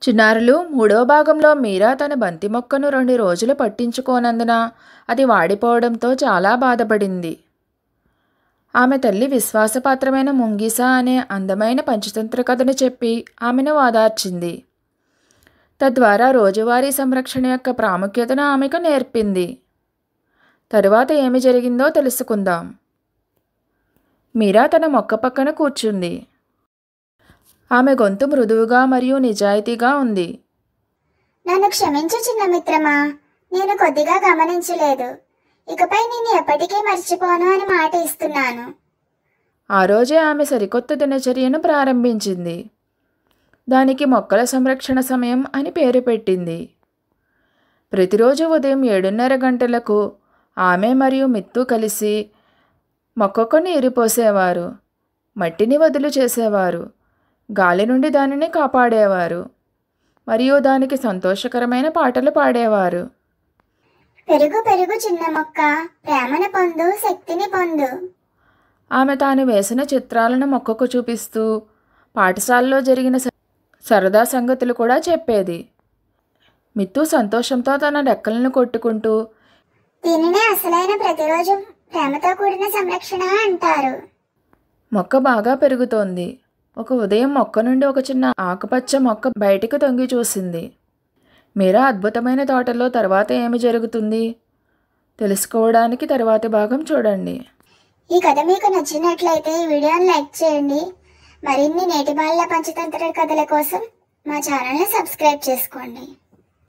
చిన్నారులు మూడో భాగంలో మీరా తన బంతి మొక్కను 2 రోజులు పట్టించుకోనందున అది వాడిపోవడంతో చాలా బాధపడింది. ఆమె తల్లి విశ్వాసపాత్రమైన ముంగిస అనే అందమైన పంచతంత్ర కథను చెప్పి ఆమెను ఓదార్చింది. తద్వారా రోజువారీ సంరక్షణ యొక్క ప్రాముఖ్యతను ఆమెకు నేర్పింది. తరువాత ఏమి జరిగిందో తెలుసుకుందాం. మీరా తన మొక్క పక్కన కూర్చుంది. ఆమె గొంతు మృదువుగా మరియు నిజాయితీగా ఉంది. నన్ను క్షమించు చిన్న మిత్రమా, నేను కొద్దిగా గమనించలేదు. ఇకపై నేను ఎప్పటికీ మర్చిపోను అని మాట ఇస్తున్నాను. ఆ రోజే ఆమె సరికొత్త దినచర్యను ప్రారంభించింది. దానికి మొక్కల సంరక్షణ సమయం అని పేరు పెట్టింది. ప్రతిరోజు ఉదయం 7:30 గంటలకు ఆమె మరియు మిత్తు కలిసి మొక్కకు నీరు పోసేవారు, మట్టిని వదులు చేసేవారు, గాలి నుండి దానిని కాపాడేవారు మరియు దానికి సంతోషకరమైన పాటలు పాడేవారు. పెరుగు పెరుగు చిన్న మొక్క, ప్రేమను పొందు, శక్తిని పొందు. ఆమె తాను వేసిన చిత్రాలను మొక్కకు చూపిస్తూ పాఠశాలలో జరిగిన సరదా సంగతులు కూడా చెప్పేది. మిత్తు సంతోషంతో తన రెక్కలను కొట్టుకుంటూ, దీనినే అసలైన ప్రతిరోజు ప్రేమతో కూడిన సంరక్షణ అంటారు. మొక్క బాగా పెరుగుతోంది. ఒక ఉదయం మొక్క నుండి ఒక చిన్న ఆకుపచ్చ మొక్క బయటికి తొంగి చూసింది. మీరా అద్భుతమైన తోటలో తర్వాత ఏమి జరుగుతుంది తెలుసుకోవడానికి తరువాతి భాగం చూడండి. ఈ కథ మీకు నచ్చినట్లయితే ఈ వీడియోని లైక్ చేయండి. మరిన్ని నేటి బాలల పంచతంత్ర కథల కోసం మా ఛానల్ని సబ్స్క్రైబ్ చేసుకోండి.